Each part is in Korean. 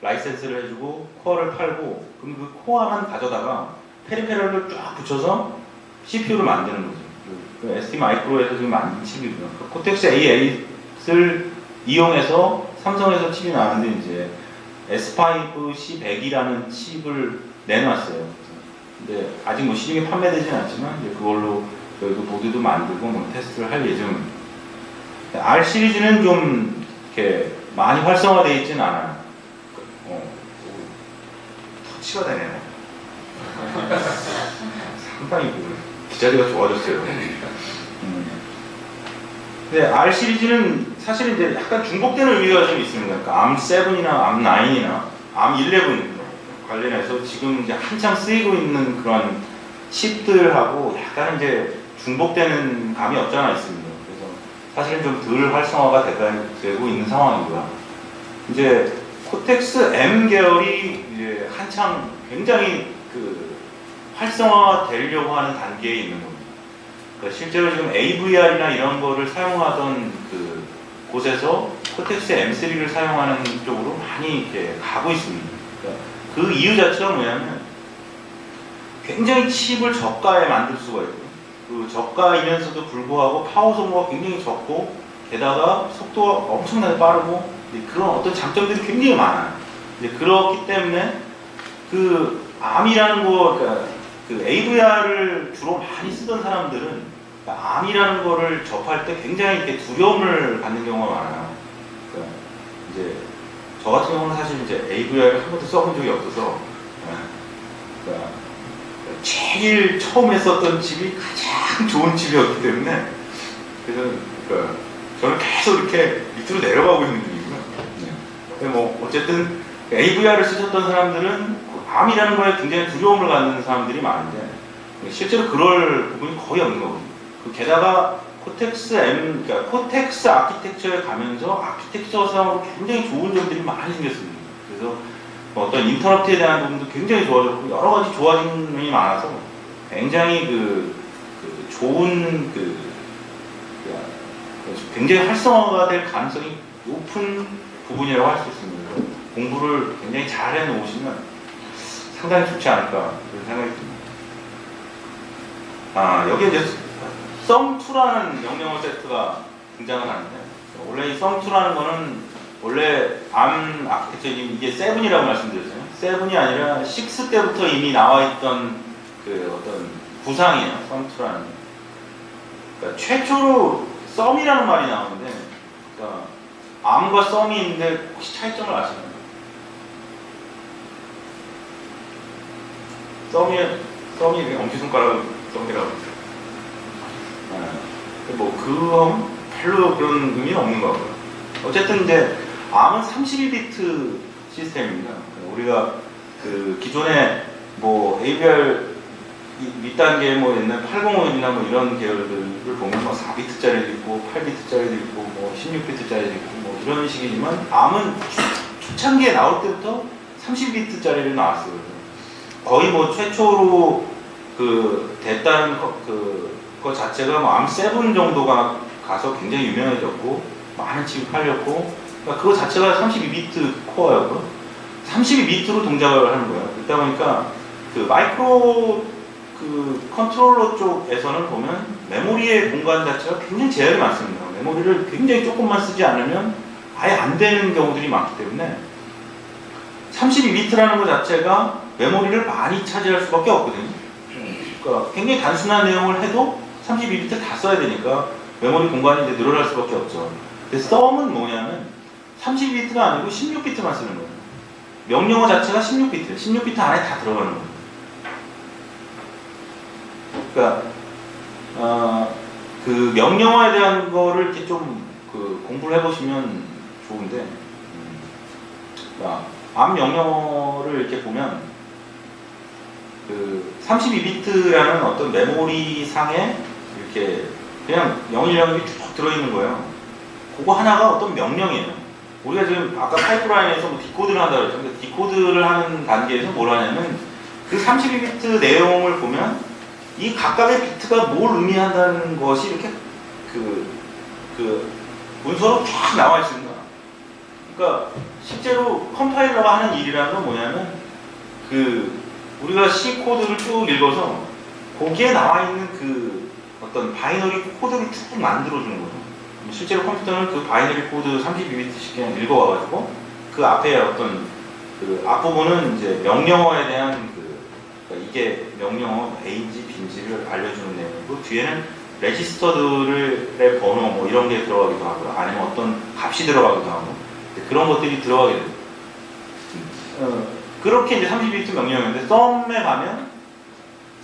라이센스를 해주고 코어를 팔고 그럼 그 코어만 가져다가 페리페럴을 쫙 붙여서 CPU를 만드는 거죠. 그 ST 마이크로에서 지금 만든 칩이고요. 그 코텍스 A8을 이용해서 삼성에서 칩이 나왔는데 이제 S5 C100이라는 칩을 내놨어요. 근데 아직 뭐 시중에 판매되진 않지만 이제 그걸로 저희도 보드도 만들고 뭐 테스트를 할 예정입니다. R 시리즈는 좀 이렇게 많이 활성화되어 있지는 않아요. 터치가 되네요. 상당히 기자리가 좋아졌어요. 근데 R 시리즈는 사실 이제 약간 중복되는 의미가 좀 있습니다. 그러니까 ARM7이나 ARM9이나 ARM11 관련해서 지금 이제 한창 쓰이고 있는 그런 칩들하고 약간 이제 중복되는 감이 없지 않아 있습니다. 그래서 사실은 좀 덜 활성화가 되고 있는 상황이고요. 이제 코텍스 M 계열이 이제 한창 굉장히 그 활성화 되려고 하는 단계에 있는 겁니다. 그러니까 실제로 지금 AVR이나 이런 거를 사용하던 그 곳에서 코텍스 M3를 사용하는 쪽으로 많이 이렇게 가고 있습니다. 그러니까 그 이유 자체가 뭐냐면 굉장히 칩을 저가에 만들 수가 있고 그 저가이면서도 불구하고 파워 소모가 굉장히 적고 게다가 속도가 엄청나게 빠르고 그런 어떤 장점들이 굉장히 많아요. 그렇기 때문에 그 ARM이라는 거, 그러니까 그 AVR을 주로 많이 쓰던 사람들은 그러니까 ARM이라는 거를 접할 때 굉장히 이렇게 두려움을 갖는 경우가 많아요. 그러니까 이제 저 같은 경우는 사실 이제 AVR을 한 번도 써본 적이 없어서 그러니까 제일 처음에 썼던 칩이 가장 좋은 칩이었기 때문에 그래서 그러니까 저는 계속 이렇게 밑으로 내려가고 있는 중이고요. 근데 뭐 어쨌든 AVR을 쓰셨던 사람들은 ARM이라는 거에 굉장히 두려움을 갖는 사람들이 많은데 실제로 그럴 부분이 거의 없는 거거든요. 게다가 코텍스 M, 그러니까 코텍스 아키텍처에 가면서 아키텍처상으로 굉장히 좋은 점들이 많이 생겼습니다. 그래서 어떤 인터럽트에 대한 부분도 굉장히 좋아졌고 여러 가지 좋아진 점이 많아서 굉장히 좋은 굉장히 활성화가 될 가능성이 높은 부분이라고 할 수 있습니다. 공부를 굉장히 잘 해놓으시면 상당히 좋지 않을까 그런 생각이 듭니다. 여기에 이제 sum2라는 명령어 세트가 등장을 하는데 원래 이 sum2라는 거는 원래 ARM 아키텍처 이게 7이라고 말씀드렸잖아요. 7이 아니라 6 때부터 이미 나와있던 그 어떤 구상이에요. sum2라는 그러니까 최초로 sum이라는 말이 나오는데 그러니까 ARM과 sum이 있는데 혹시 차이점을 아시나요? sum이 엄지손가락 sum이라고 했어요. 뭐 별로 그런 의미는 없는 것 같고요. 어쨌든 이제 ARM은 32비트 시스템입니다. 우리가 그 기존에 뭐 AVR 밑단계 뭐 옛날 805이나 뭐 이런 계열들을 보면 뭐 4비트짜리도 있고 8비트짜리도 있고 뭐 16비트짜리도 있고 뭐 이런 식이지만 ARM은 초창기에 나올 때부터 30비트짜리를 나왔어요. 거의 뭐 최초로 그 됐다는 거 자체가 뭐 ARM7 정도가 가서 굉장히 유명해졌고 많은 칩이 팔렸고 그러니까 그거 자체가 32비트 코어였고 32비트로 동작을 하는 거예요. 그러다 보니까 그 마이크로 그 컨트롤러 쪽에서는 보면 메모리의 공간 자체가 굉장히 제약이 많습니다. 메모리를 굉장히 조금만 쓰지 않으면 아예 안 되는 경우들이 많기 때문에 32비트라는 것 자체가 메모리를 많이 차지할 수밖에 없거든요. 그러니까 굉장히 단순한 내용을 해도 32비트 다 써야 되니까 메모리 공간이 이제 늘어날 수밖에 없죠. 근데 sum은 뭐냐면 32비트가 아니고 16비트만 쓰는 거예요. 명령어 자체가 16비트, 16비트 안에 다 들어가는 거예요. 그러니까 그 명령어에 대한 거를 이렇게 좀 공부를 해보시면 좋은데, 그러니까 ARM 명령어를 이렇게 보면 그 32비트라는 어떤 메모리 상에 이렇게 그냥 010이 쭉 들어있는 거예요. 그거 하나가 어떤 명령이에요. 우리가 지금 아까 파이프라인에서 뭐 디코드를 한다고 했죠. 근데 디코드를 하는 단계에서 뭘 하냐면 그 32비트 내용을 보면 이 각각의 비트가 뭘 의미한다는 것이 이렇게 그 문서로 쫙 나와 있습니다. 그러니까 실제로 컴파일러가 하는 일이라는 건 뭐냐면 우리가 C 코드를 쭉 읽어서 거기에 나와 있는 그 어떤 바이너리 코드를 쭉 만들어주는 거죠. 실제로 컴퓨터는 그 바이너리 코드 32비트씩 그냥 읽어와가지고 그 앞에 어떤 그 앞부분은 이제 명령어에 대한 그러니까 이게 명령어 A인지 B인지를 알려주는 내용이고 뒤에는 레지스터들의 번호 뭐 이런 게 들어가기도 하고 아니면 어떤 값이 들어가기도 하고 그런 것들이 들어가게 됩니다. 그렇게 이제 32비트 명령어인데 썸에 가면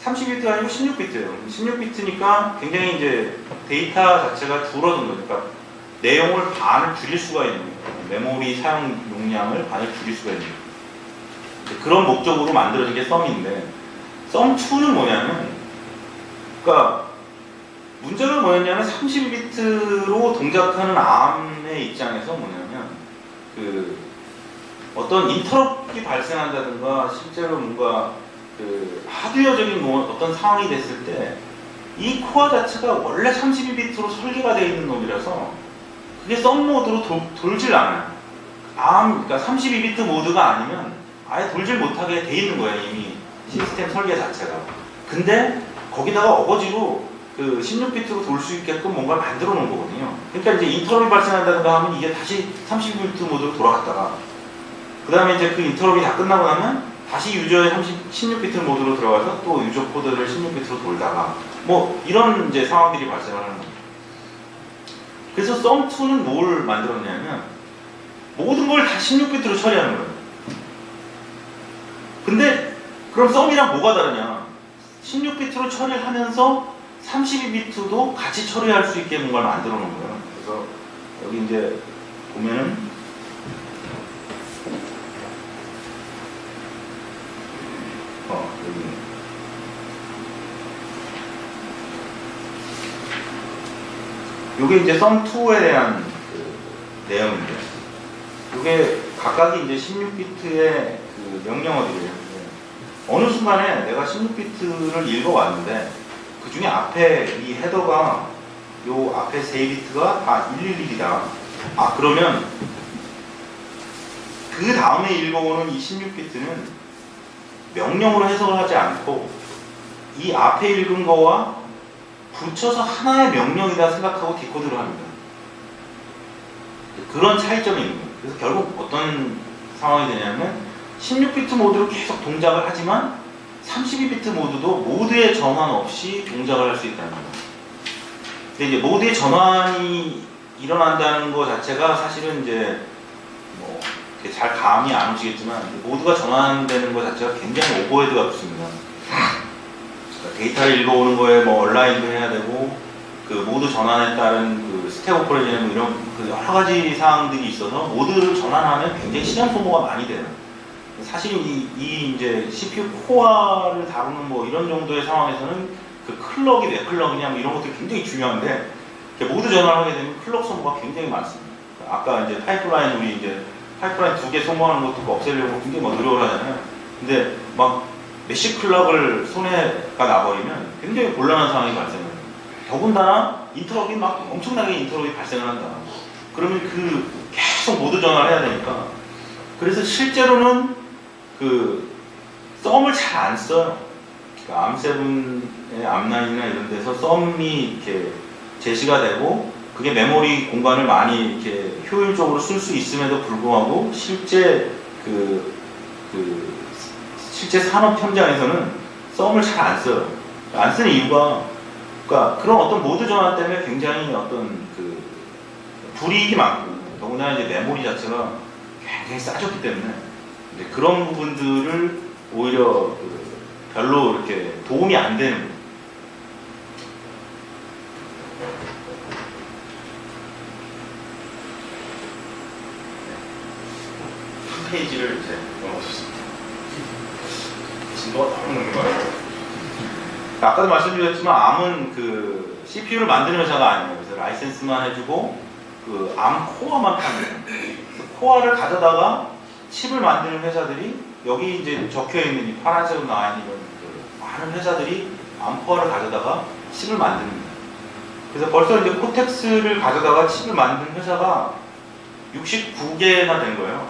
30비트가 아니고 16비트예요. 16비트니까 굉장히 이제 데이터 자체가 줄어든 거죠. 그러니까 내용을 반을 줄일 수가 있는 거예요. 메모리 사용 용량을 반을 줄일 수가 있는 거예요. 그런 목적으로 만들어진 게 썸인데 썸2는 뭐냐면 그러니까 문제가 뭐였냐면 32비트로 동작하는 ARM의 입장에서 뭐냐면 그 어떤 인터럽이 발생한다든가 실제로 뭔가 그 하드웨어적인 뭐 어떤 상황이 됐을 때 이 코어 자체가 원래 32비트로 설계가 되어 있는 놈이라서 그게 썸 모드로 돌질 않아요. 그러니까 32비트 모드가 아니면 아예 돌질 못하게 돼 있는 거예요. 이미 시스템 설계 자체가. 근데 거기다가 어거지로 그 16비트로 돌 수 있게끔 뭔가를 만들어 놓은 거거든요. 그러니까 이제 인터럽이 발생한다든가 하면 이게 다시 32비트 모드로 돌아갔다가 그 다음에 이제 그 인터럽이 다 끝나고 나면 다시 유저의 16비트 모드로 들어가서 또 유저 코드를 16비트로 돌다가 뭐 이런 이제 상황들이 발생을 하는 겁니다. 그래서 썸2는 뭘 만들었냐면 모든 걸 다 16비트로 처리하는 거예요. 근데 그럼 썸이랑 뭐가 다르냐? 16비트로 처리하면서 32비트도 같이 처리할 수 있게 뭔가를 만들어 놓은 거예요. 그래서 여기 이제 보면은 여기 요게 이제 썸2에 대한 그 내용인데 요게 각각이 이제 16비트의 그 명령어들이에요. 어느 순간에 내가 16비트를 읽어왔는데 그 중에 앞에 이 헤더가 요 앞에 3비트가 다 111이다. 그러면 그 다음에 읽어오는 이 16비트는 명령으로 해석을 하지 않고 이 앞에 읽은 거와 붙여서 하나의 명령이다 생각하고 디코드를 합니다. 그런 차이점이 있는 거예요. 그래서 결국 어떤 상황이 되냐면 16비트 모드로 계속 동작을 하지만 32비트 모드도 모드의 전환 없이 동작을 할 수 있다는 거예요. 근데 이제 모드의 전환이 일어난다는 것 자체가 사실은 이제 뭐 잘 감이 안 오시겠지만 모드가 전환되는 것 자체가 굉장히 오버헤드가 붙습니다. 그러니까 데이터를 읽어오는 거에 뭐 온라인도 해야 되고 그 모드 전환에 따른 그 스택 오퍼레이션 뭐 이런 그 여러 가지 사항들이 있어서 모드를 전환하면 굉장히 시간 소모가 많이 돼요. 사실 이 이제 CPU 코어를 다루는 뭐 이런 정도의 상황에서는 그 클럭이 왜 클럭이냐 뭐 이런 것들이 굉장히 중요한데 모드 전환을 하게 되면 클럭 소모가 굉장히 많습니다. 아까 이제 파이프라인 우리 이제 파이프라인 2개 소모하는 것도 없애려고 굉장히 뭐 노력을 하잖아요. 근데 막 메시 클럭을 손해가 나버리면 굉장히 곤란한 상황이 발생해요. 더군다나 인터럽이 막 엄청나게 인터럽이 발생을 한다. 그러면 그 계속 모드 전환을 해야 되니까 그래서 실제로는 그 썸을 잘 안 써요. 그러니까 암7의 암9이나 이런 데서 썸이 이렇게 제시가 되고 그게 메모리 공간을 많이 이렇게 효율적으로 쓸 수 있음에도 불구하고 실제 실제 산업 현장에서는 썸을 잘 안 써요. 안 쓰는 이유가 그러니까 그런 어떤 모드 전환 때문에 굉장히 어떤 그 불이익이 많고 더구나 이제 메모리 자체가 굉장히 싸졌기 때문에 이제 그런 부분들을 오히려 별로 이렇게 도움이 안 되는 거예요. 한 페이지를 이제 넘어섰습니다. 진도가 너무 높은 거예요. 아까도 말씀드렸지만 암은 그 CPU를 만드는 회사가 아니에요. 그래서 라이센스만 해주고 그 암 코어만 팝니다. 코어를 가져다가 칩을 만드는 회사들이 여기 이제 적혀 있는 이 파란색으로 나와 있는 이런 그 많은 회사들이 암 코어를 가져다가 칩을 만듭니다. 그래서 벌써 이제 코텍스를 가져다가 칩을 만든 회사가 69개나 된 거예요.